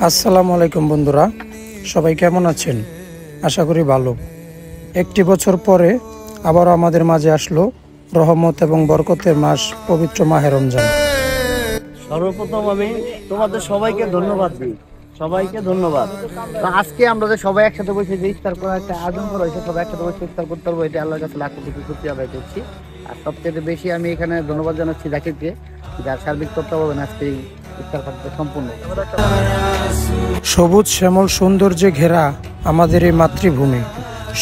আসসালামু আলাইকুম বন্ধুরা, সবাই কেমন আছেন? আশা করি ভালো। একটি বছর পরে আবারও আমাদের মাঝে আসলো রহমত এবং বরকতের মাস পবিত্র মাহে রমজান। সর্বপ্রথম আমি তোমাদের সবাইকে ধন্যবাদ দিই, সবাইকে ধন্যবাদ। তো আজকে আমরা যে সবাই একসাথে বসে যে ইফতার করার একটা আয়োজন করা হয়েছে, সবাই একসাথে বসে ইফতার করতে পারবো, এটা আল্লাহর কাছে লাখ কোটি শুকরিয়া আদায় করছি। আর সবচেয়ে বেশি আমি এখানে ধন্যবাদ জানাচ্ছি জাকিরকে, যার সার্বিক তত্ত্বাবধানে আজকে এই ইফতার পার্টিটা সম্পূর্ণ। সবুজ শ্যামল সৌন্দর্যে ঘেরা আমাদের এই মাতৃভূমি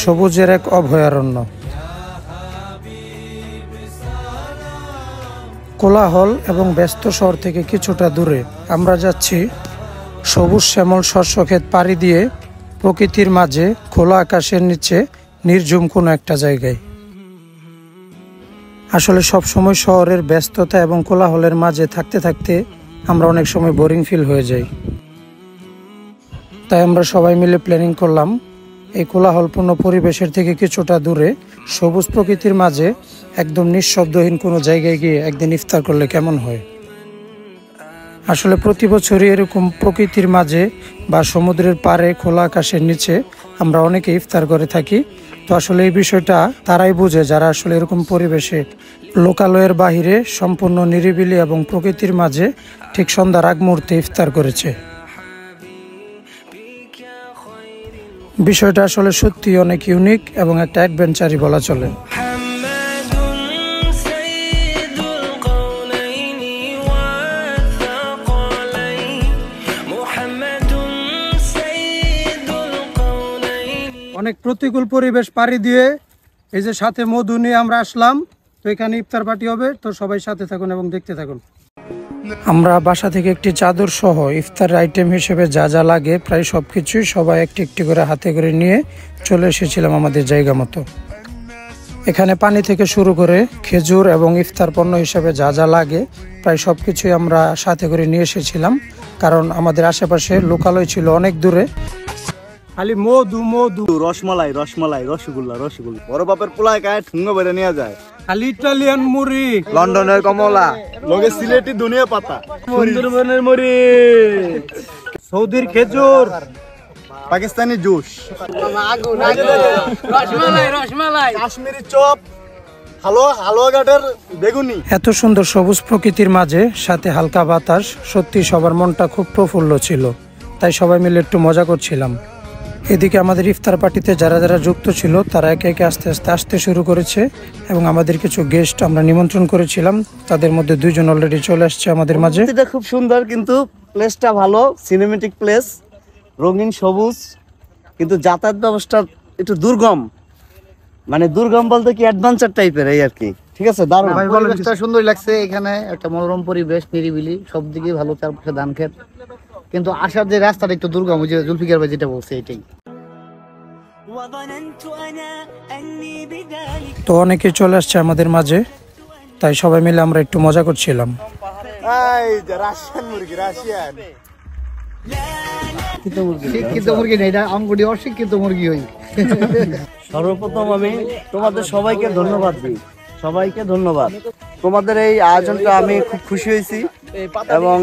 সবুজের এক অভয়ারণ্য। কোলাহল এবং ব্যস্ত শহর থেকে কিছুটা দূরে আমরা যাচ্ছি সবুজ শ্যামল শস্যক্ষেত পাড়ি দিয়ে প্রকৃতির মাঝে খোলা আকাশের নিচে নির্ঝুম কোনো একটা জায়গায়। আসলে সবসময় শহরের ব্যস্ততা এবং কোলাহলের মাঝে থাকতে থাকতে আমরা অনেক সময় বোরিং ফিল হয়ে যাই। তাই আমরা সবাই মিলে প্ল্যানিং করলাম এই কোলাহলপূর্ণ পরিবেশের থেকে কিছুটা দূরে সবুজ প্রকৃতির মাঝে একদম নিঃশব্দহীন কোনো জায়গায় গিয়ে একদিন ইফতার করলে কেমন হয়। আসলে প্রতি বছরই এরকম প্রকৃতির মাঝে বা সমুদ্রের পাড়ে খোলা আকাশের নিচে আমরা অনেকে ইফতার করে থাকি। তো আসলে এই বিষয়টা তারাই বুঝে যারা আসলে এরকম পরিবেশে লোকালয়ের বাহিরে সম্পূর্ণ নিরিবিলি এবং প্রকৃতির মাঝে ঠিক সন্ধ্যার আগ মুহূর্তে ইফতার করেছে। বিষয়টা আসলে সত্যি অনেক ইউনিক এবং একটা অ্যাডভেঞ্চারই বলা চলে। অনেক প্রতিকূল পরিবেশ পাড়ি দিয়ে এই যে সাথে মধু নিয়ে আমরা আসলাম। তো এখানে ইফতার পার্টি হবে, তো সবাই সাথে থাকুন এবং দেখতে থাকুন। আমরা বাসা থেকে একটি চাদর সহ ইফতার আইটেম হিসেবে যা যা লাগে প্রায় সবকিছুই সবাই একটি একটি করে হাতে করে নিয়ে চলে এসেছিলাম আমাদের জায়গা মতো। এখানে পানি থেকে শুরু করে খেজুর এবং ইফতার পণ্য হিসেবে যা যা লাগে প্রায় সবকিছুই আমরা সাথে করে নিয়ে এসেছিলাম, কারণ আমাদের আশেপাশে লোকালয় ছিল অনেক দূরে। খালি মধু মধু, রসমালাই রসমালাই, রসগোল্লা রসগোল্লা, বড় বাপের পোলায় গায়ে ঠুঙ্গা বেড়ে নিয়ে যায়, খালি ইটালিয়ান মুড়ি, লন্ডনের কমলা, লগে সিলেটি দুনিয়া পাতা, সুন্দরবনের মুড়ি, সৌদির খেজুর, পাকিস্তানি জুস, রসমালাই রসমালাই, কাশ্মীরি চপ, হালুয়াঘাটের বেগুনি। এত সুন্দর সবুজ প্রকৃতির মাঝে সাথে হালকা বাতাস, সত্যি সবার মনটা খুব প্রফুল্ল ছিল। তাই সবাই মিলে একটু মজা করছিলাম। এদিকে আমাদের ইফতার পার্টিতে যারা যারা যুক্ত ছিল তারা একে একে আস্তে আস্তে আসতে শুরু করেছে এবং আমাদের কিছু গেস্ট আমরা নিমন্ত্রণ করেছিলাম, তাদের মধ্যে দুইজন অলরেডি চলে আসছে আমাদের মাঝে। এটা খুব সুন্দর, কিন্তু প্লেসটা ভালো, সিনেমেটিক প্লেস, রঙিন সবুজ, কিন্তু যাতায়াত ব্যবস্থা একটু দুর্গম, মানে দুর্গম বলতে কি অ্যাডভেঞ্চার টাইপের এই আর কি। ঠিক আছে, দারুণ পরিবেশটা, সুন্দর লাগছে। এখানে একটা মনোরম পরিবেশ, নিরিবিলি, সব দিকে ভালো, চারপাশে ধান ক্ষেত, কিন্তু আসার যে রাস্তাটা একটু দুর্গম, ওই যে জুলফিকার ভাই যেটা বলছে এটাই। তো অনেকে চলে আসছে আমাদের মাঝে, তাই সবাই মিলে আমরা একটু মজা করছিলাম। শিক্ষিত মুরগি নেই, এটা আমগুড়ি অশিক্ষিত মুরগি হই। সর্বপ্রথম আমি তোমাদের সবাইকে ধন্যবাদ দিই, সবাইকে ধন্যবাদ। তোমাদের এই আয়োজনটা আমি খুব খুশি হয়েছি, এবং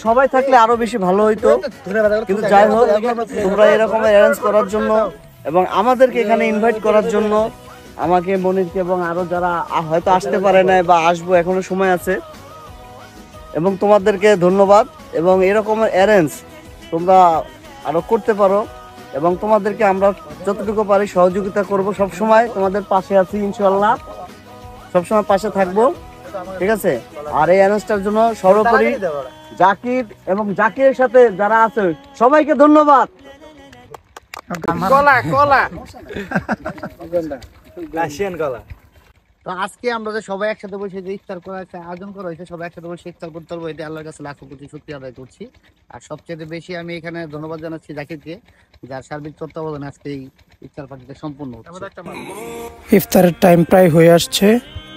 সবাই থাকলে আরো বেশি ভালো হইতো। কিন্তু যাই হোক, তোমরা এরকম অ্যারেঞ্জ করার জন্য এবং আমাদেরকে এখানে ইনভাইট করার জন্য, আমাকে, মনিরকে এবং আরো যারা হয়তো আসতে পারে না বা আসবো, এখনো সময় আছে, এবং তোমাদেরকে ধন্যবাদ। এবং এরকমের অ্যারেঞ্জ তোমরা আরো করতে পারো, এবং তোমাদেরকে আমরা যতটুকু পারি সহযোগিতা করব। সবসময় তোমাদের পাশে আছি ইনশাআল্লাহ, সবসময় পাশে থাকবো, ঠিক আছে। আর এই অ্যারেঞ্জটার জন্য সর্বোপরি জাকির এবং জাকিরের সাথে যারা আছে সবাইকে ধন্যবাদ। তো আজকে আমরা যে সবাই একসাথে বসে যে ইফতার করার একটা আয়োজন করা হয়েছে, সবাই একসাথে বসে ইফতার করতে পারবো, এটা আল্লাহর কাছে লাখ কোটি শুকরিয়া আদায় করছি। আর সবচেয়ে বেশি আমি এখানে ধন্যবাদ জানাচ্ছি জাকিরকে, যার সার্বিক তত্ত্বাবধানে আজকে এই ইফতার পার্টিটা সম্পূর্ণ হচ্ছে। ইফতারের টাইম প্রায় হয়ে আসছে,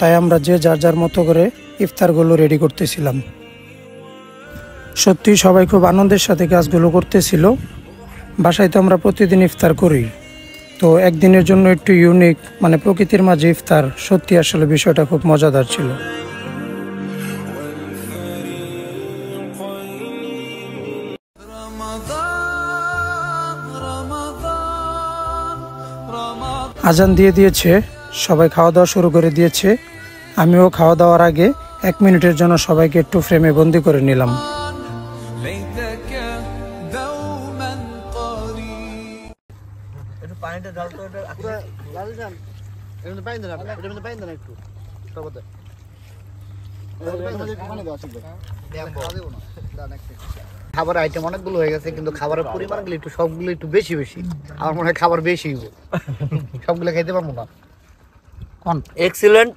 তাই আমরা যে যার যার মতো করে ইফতারগুলো রেডি করতেছিলাম। সত্যি সবাই খুব আনন্দের সাথে কাজগুলো করতেছিল। বাসায় তো আমরা প্রতিদিন ইফতার করি, তো একদিনের জন্য একটু ইউনিক, মানে প্রকৃতির মাঝে ইফতার, সত্যি আসলে বিষয়টা খুব মজাদার ছিল। আজান দিয়ে দিয়েছে, সবাই খাওয়া দাওয়া শুরু করে দিয়েছে। আমিও খাওয়া দাওয়ার আগে 1 মিনিটের জন্য সবাইকে একটু ফ্রেমে বন্দি করে নিলাম। পানিটা ঢাল তো, এটা পুরো লাল জান। এর মধ্যে পানি দেন, এর মধ্যে পানি দেন একটু সবতে। খাবার আইটেম অনেকগুলো হয়ে গেছে, কিন্তু খাবারের পরিমাণগুলো একটু সবগুলো একটু বেশি বেশি। আমার মনে হয় খাবার বেশি হইব, সবগুলো খাইতে পারবো না। কোন এক্সিলেন্ট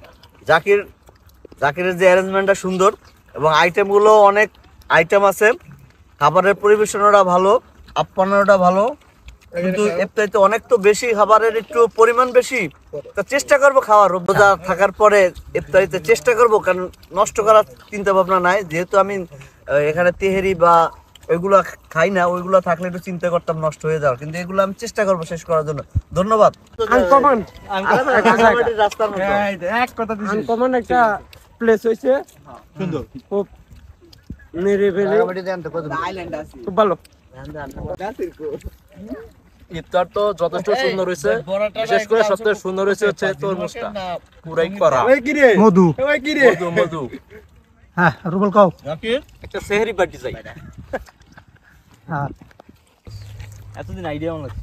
জাকিরের যে অ্যারেঞ্জমেন্টটা সুন্দর, এবং আইটেমগুলো অনেক আইটেম আছে। খাবারের পরিবেশনটা ভালো, আপ্যায়নটা ভালো, কিন্তু ইফতারিতে অনেক তো বেশি খাবারের একটু পরিমাণ বেশি। তো চেষ্টা করবো খাওয়ার, রোজা থাকার পরে ইফতারিতে চেষ্টা করবো, কারণ নষ্ট করার চিন্তা ভাবনা নাই। যেহেতু আমি এখানে তেহেরি বা ওইগুলো খাই না, ওইগুলো থাকলে একটু চিন্তা করতাম নষ্ট হয়ে যাওয়ার, কিন্তু এগুলো আমি চেষ্টা করবো শেষ করার জন্য। ধন্যবাদ। একটা প্লেস হয়েছে সুন্দর, খুব নিরিবিলি, খুব ভালো। ইফতার তো যথেষ্ট সুন্দর হয়েছে, বিশেষ করে সবচেয়ে সুন্দর হয়েছে হচ্ছে তরমুজটা, পুরাই করা মধু মধু। হ্যাঁ রুবেল খাও, একটা সেহরি পার্টি চাই। হ্যাঁ এতদিন আইডিয়া মনে হচ্ছে।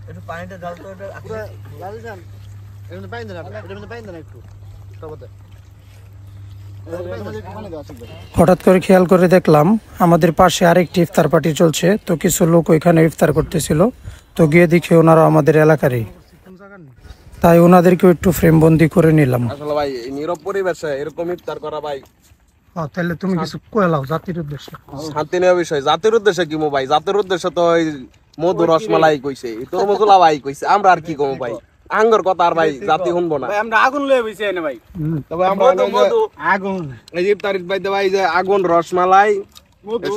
একটু পানিটা ঢাল তো, এটা পুরো লাল জান। এর মধ্যে পানি দেন, এর মধ্যে পানি দেন একটু সবতে। হঠাৎ করে খেয়াল করে দেখলাম আমাদের পাশে আরেকটি ইফতার পার্টি চলছে, তো কিছু লোক ওইখানে ইফতার করতেছিল। তো গিয়ে দেখি ওনারা আমাদের এলাকারই, তাই ওনাদেরকেও একটু ফ্রেম বন্দি করে নিলাম। আসলে ভাই নীরব পরিবেশে এরকম ইফতার করা ভাই, তাহলে তুমি কিছু কইলাও জাতির উদ্দেশ্যে। শান্তি নেওয়া বিষয়। জাতির উদ্দেশ্যে কি মো ভাই, জাতির উদ্দেশ্যে তো ওই মধু রসমালাই কইছে, তরমুজলা ভাই কইছে, আমরা আর কি কমো ভাই, আঙ্গর কথা আর ভাই জাতি শুনবো না। আমরা আগুন লয়ে বইছি এনে ভাই, তবে আমরা আগুন এই যে ইফতারির বাইতে ভাই যে আগুন রসমালাই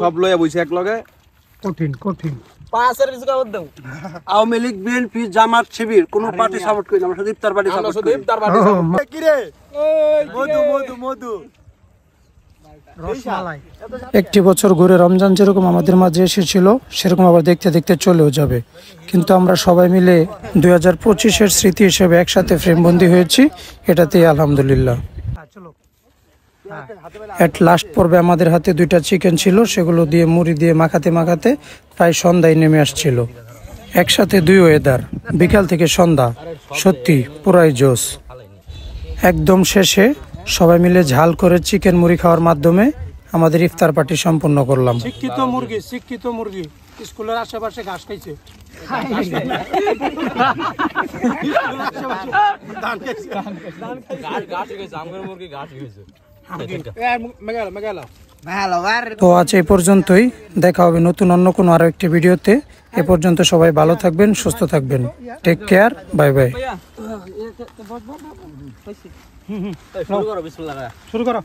সব লয়ে বইছে এক লগে। কঠিন কঠিন। পাঁচের কিছু কাগজ দাও। আওয়ামী লীগ, বিএনপি, জামাত, শিবির কোন পার্টি সাপোর্ট করি না, আমরা শুধু ইফতার পার্টি আমরা সাপোর্ট শুধু করি। ইফতার পার্টি কি রে মধু মধু মধু রসমালাই। একটি বছর ঘুরে রমজান যেরকম আমাদের মাঝে এসেছিল, সেরকম আবার দেখতে দেখতে চলেও যাবে। কিন্তু আমরা সবাই মিলে 2025-এর স্মৃতি হিসেবে একসাথে ফ্রেমবন্দি হয়েছি, এটাতেই আলহামদুলিল্লাহ। এট লাস্ট পর্বে আমাদের হাতে 2টা চিকেন ছিল, সেগুলো দিয়ে মুড়ি দিয়ে মাখাতে মাখাতে প্রায় সন্ধ্যায় নেমে আসছিল। একসাথে 2 ওয়েদার, বিকাল থেকে সন্ধ্যা, সত্যি পুরাই জোস। একদম শেষে সবাই মিলে ঝাল করে চিকেন মুড়ি খাওয়ার মাধ্যমে আমাদের ইফতার পার্টি সম্পন্ন করলাম। শিক্ষিত মুরগি স্কুলের আশেপাশে ঘাস খাইছে, তো আজ এই পর্যন্তই, দেখা হবে নতুন অন্য কোনো আরো একটি ভিডিওতে। এ পর্যন্ত সবাই ভালো থাকবেন, সুস্থ থাকবেন, টেক কেয়ার, বাই বাই। শুরু করো।